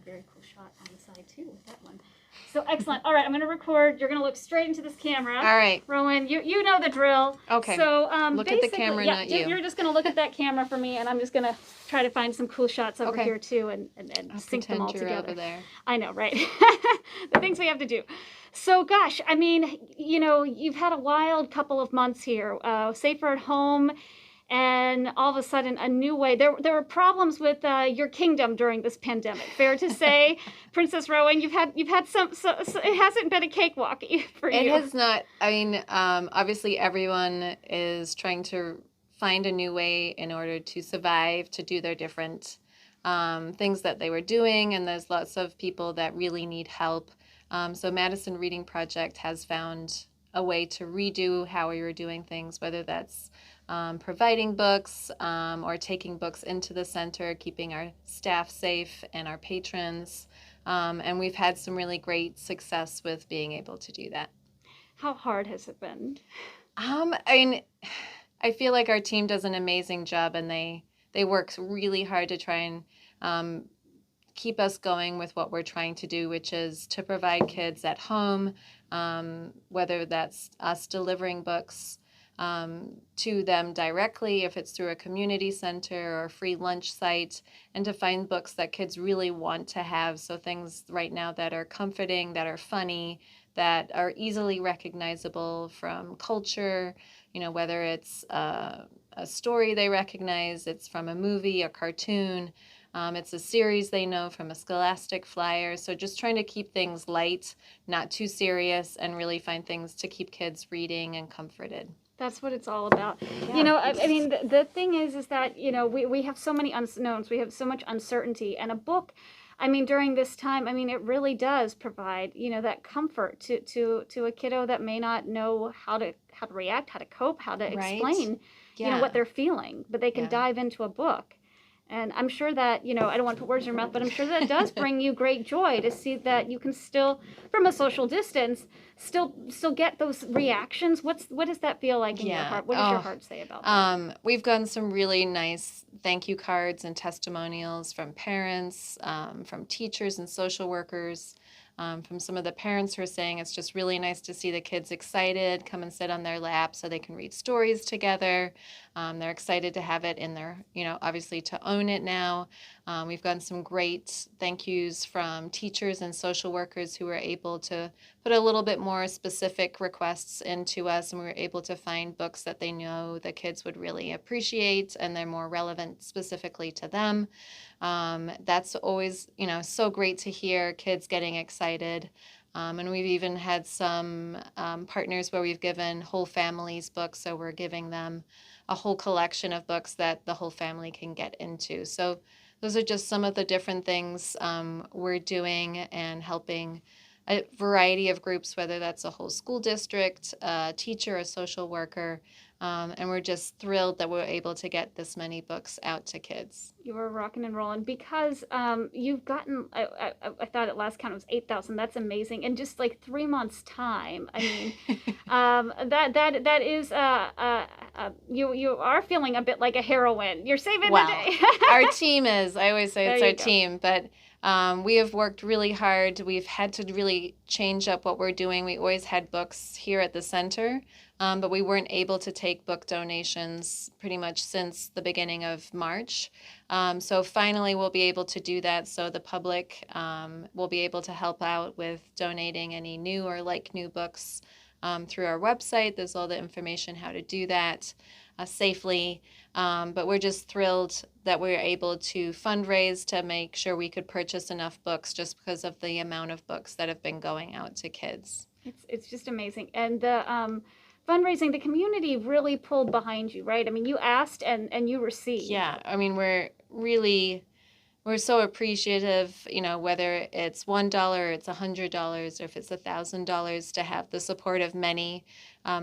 very cool shot on the side too with that one. So excellent. All right, I'm going to record. You're going to look straight into this camera. All right. Rowan, you know the drill. Okay. So look at the camera, yeah, not you. You're just going to look at that camera for me, and I'm just going to try to find some cool shots over here too, and I'll sync them all you're together. Over there. I know, right? The things we have to do. So, gosh, I mean, you've had a wild couple of months here. Safer at home. And all of a sudden, a new way. There were problems with your kingdom during this pandemic. Fair to say, Princess Rowan, you've had some. So it hasn't been a cakewalk for you. It has not. I mean, obviously, everyone is trying to find a new way in order to survive, to do their different things that they were doing, and there's lots of people that really need help. So Madison Reading Project has found a way to redo how we were doing things, whether that's providing books or taking books into the center, keeping our staff safe and our patrons. And we've had some really great success with being able to do that. How hard has it been? I mean, I feel like our team does an amazing job, and they work really hard to try and keep us going with what we're trying to do, which is to provide kids at home, whether that's us delivering books to them directly, if it's through a community center or a free lunch site, and to find books that kids really want to have. So things right now that are comforting, that are funny, that are easily recognizable from culture, whether it's a story they recognize, it's from a movie, a cartoon, it's a series they know from a Scholastic flyer. So just trying to keep things light, not too serious, and really find things to keep kids reading and comforted. That's what it's all about. Yeah. I mean, the thing is that, we have so many unknowns. We have so much uncertainty. And a book, I mean, during this time, I mean, it really does provide, that comfort to a kiddo that may not know how to react, how to cope, how to explain, what they're feeling. But they can dive into a book. And I'm sure that, I don't want to put words in your mouth, but I'm sure that it does bring you great joy to see that you can still, from a social distance, still get those reactions. What does that feel like in your heart? What does your heart say about that? We've gotten some really nice thank you cards and testimonials from parents, from teachers and social workers, from some of the parents who are saying it's just really nice to see the kids excited, come and sit on their lap so they can read stories together. They're excited to have it in their, obviously to own it now. We've gotten some great thank yous from teachers and social workers who were able to put a little bit more specific requests into us, and we were able to find books that they know the kids would really appreciate and they're more relevant specifically to them. That's always, so great to hear kids getting excited. And we've even had some partners where we've given whole families books, so we're giving them a whole collection of books that the whole family can get into. So those are just some of the different things we're doing and helping a variety of groups, whether that's a whole school district, a teacher, a social worker. And we're just thrilled that we're able to get this many books out to kids. You were rocking and rolling because you've gotten, I thought at last count it was 8,000. That's amazing. In just like 3 months' time. I mean, that is, you are feeling a bit like a heroine. You're saving the day. Our team is. I always say it's our team, but we have worked really hard. We've had to really change up what we're doing. We always had books here at the center, but we weren't able to take book donations pretty much since the beginning of March. So finally we'll be able to do that. So the public will be able to help out with donating any new or new books through our website. There's all the information how to do that safely. But we're just thrilled that we're able to fundraise to make sure we could purchase enough books just because of the amount of books that have been going out to kids. It's just amazing. And the fundraising, the community really pulled behind you, right? I mean, you asked and you received. Yeah, I mean, we're so appreciative, whether it's $1 or it's $100 or if it's $1,000 to have the support of many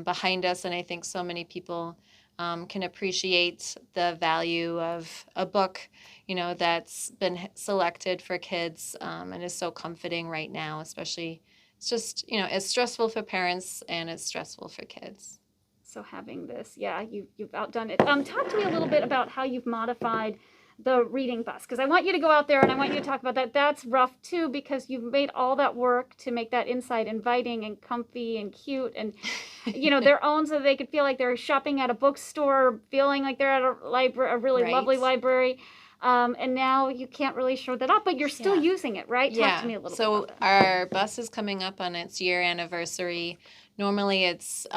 behind us. And I think so many people can appreciate the value of a book, that's been selected for kids and is so comforting right now, especially. It's just, it's stressful for parents and it's stressful for kids. So having this, you've outdone it. Talk to me a little bit about how you've modified the reading bus, because I want you to go out there and I want you to talk about that. That's rough too, because you've made all that work to make that inside inviting and comfy and cute and their own, so they could feel like they're shopping at a bookstore, feeling like they're at a library, a really lovely Right. library. And now you can't really show that off, but you're still Yeah. using it, right? Talk to Yeah. me a little bit So about that. our bus is coming up on its year anniversary. Normally, it's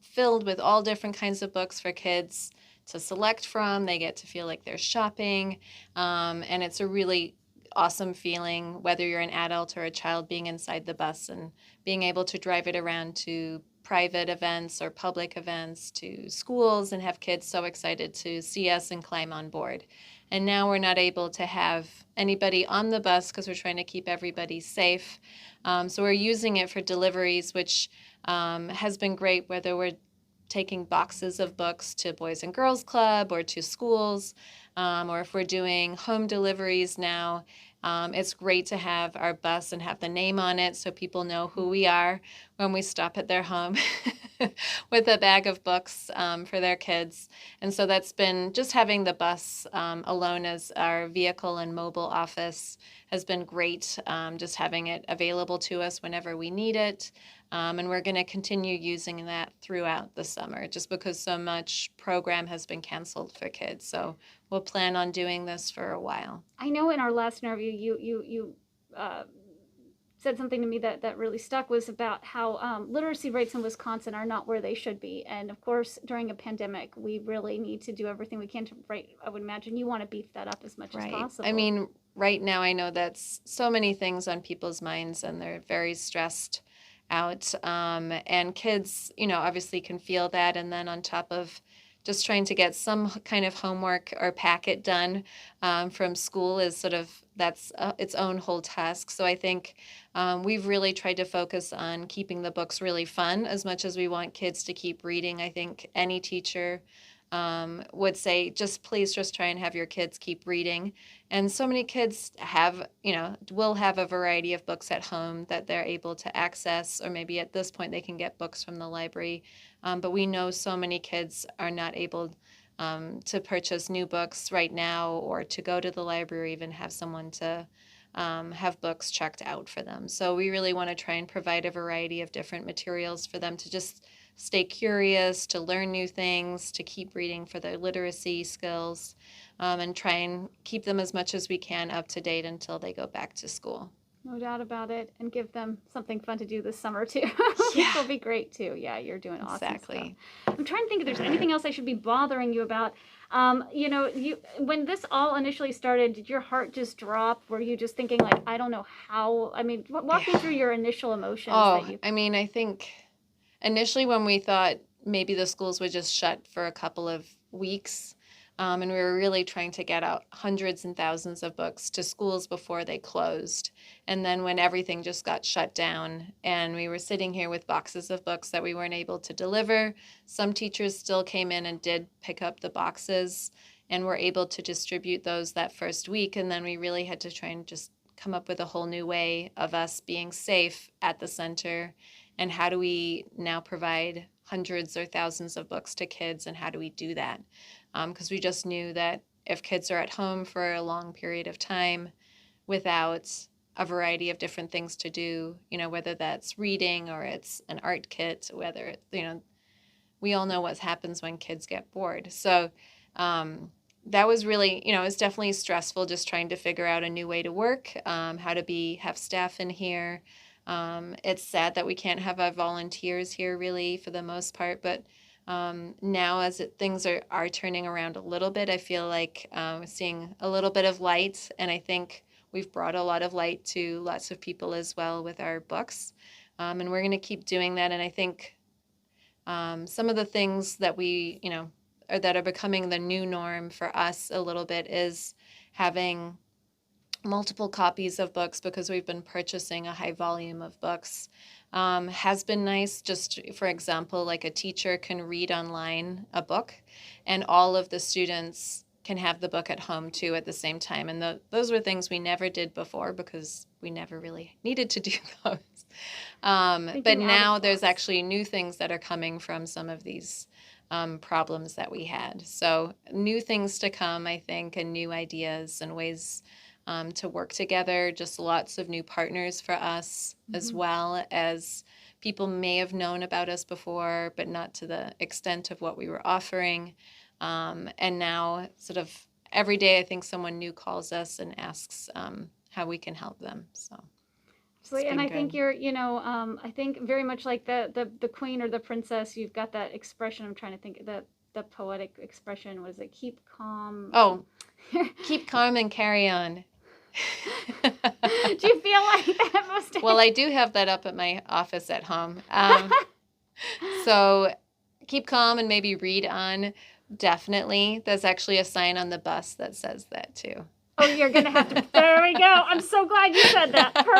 filled with all different kinds of books for kids to select from. They get to feel like they're shopping, and it's a really awesome feeling, whether you're an adult or a child, being inside the bus and being able to drive it around to private events or public events, to schools, and have kids so excited to see us and climb on board. And now we're not able to have anybody on the bus because we're trying to keep everybody safe. So we're using it for deliveries, which has been great, whether we're taking boxes of books to Boys and Girls Club or to schools, or if we're doing home deliveries now. It's great to have our bus and have the name on it so people know who we are when we stop at their home with a bag of books for their kids. And so that's been just having the bus alone as our vehicle and mobile office has been great, just having it available to us whenever we need it. And we're going to continue using that throughout the summer just because so much program has been canceled for kids. So we'll plan on doing this for a while. I know in our last interview, you said something to me that really stuck, was about how literacy rates in Wisconsin are not where they should be. And of course, during a pandemic, we really need to do everything we can to, right, I would imagine you want to beef that up as much as possible. I mean, right now I know that's so many things on people's minds and they're very stressed out. And kids, obviously can feel that. And then on top of just trying to get some kind of homework or packet done from school is that's its own whole task. So I think we've really tried to focus on keeping the books really fun as much as we want kids to keep reading. I think any teacher would say, please just try and have your kids keep reading. And so many kids will have a variety of books at home that they're able to access, or maybe at this point they can get books from the library. But we know so many kids are not able to purchase new books right now, or to go to the library, or even have someone to have books checked out for them. So we really want to try and provide a variety of different materials for them to just stay curious, to learn new things, to keep reading for their literacy skills, and try and keep them as much as we can up to date until they go back to school. No doubt about it, and give them something fun to do this summer too. Yeah. Which will be great too. Yeah, you're doing awesome Exactly. stuff. I'm trying to think if there's anything else I should be bothering you about. When this all initially started, did your heart just drop? Were you just thinking like, I don't know how? I mean, walk me through your initial emotions. I think initially when we thought maybe the schools would just shut for a couple of weeks, and we were really trying to get out hundreds and thousands of books to schools before they closed. And then when everything just got shut down and we were sitting here with boxes of books that we weren't able to deliver, some teachers still came in and did pick up the boxes and were able to distribute those that first week. And then we really had to try and just come up with a whole new way of us being safe at the center. And how do we now provide hundreds or thousands of books to kids, and how do we do that? Because we just knew that if kids are at home for a long period of time without a variety of different things to do, whether that's reading or it's an art kit, whether, we all know what happens when kids get bored. So that was really, it's definitely stressful just trying to figure out a new way to work, how to have staff in here. It's sad that we can't have our volunteers here really for the most part, but now as things are turning around a little bit, I feel like we're seeing a little bit of light, and I think we've brought a lot of light to lots of people as well with our books, and we're going to keep doing that. And I think some of the things that that are becoming the new norm for us a little bit is having multiple copies of books, because we've been purchasing a high volume of books. Has been nice. Just for example, like a teacher can read online a book and all of the students can have the book at home too at the same time. And those were things we never did before because we never really needed to do those. But now there's actually new things that are coming from some of these problems that we had. So new things to come, I think, and new ideas and ways to work together. Just lots of new partners for us, as Mhm. well as people may have known about us before, but not to the extent of what we were offering. And now, sort of every day, I think someone new calls us and asks how we can help them. So it's Absolutely. And been I think good. you're, I think very much like the queen or the princess, you've got that expression. I'm trying to think the poetic expression was it keep calm. Oh, keep calm and carry on. Do you feel like that most days? Well, I do have that up at my office at home. So keep calm and maybe read on. Definitely. There's actually a sign on the bus that says that too. Oh, you're gonna have to. There we go. I'm so glad you said that. Perfect.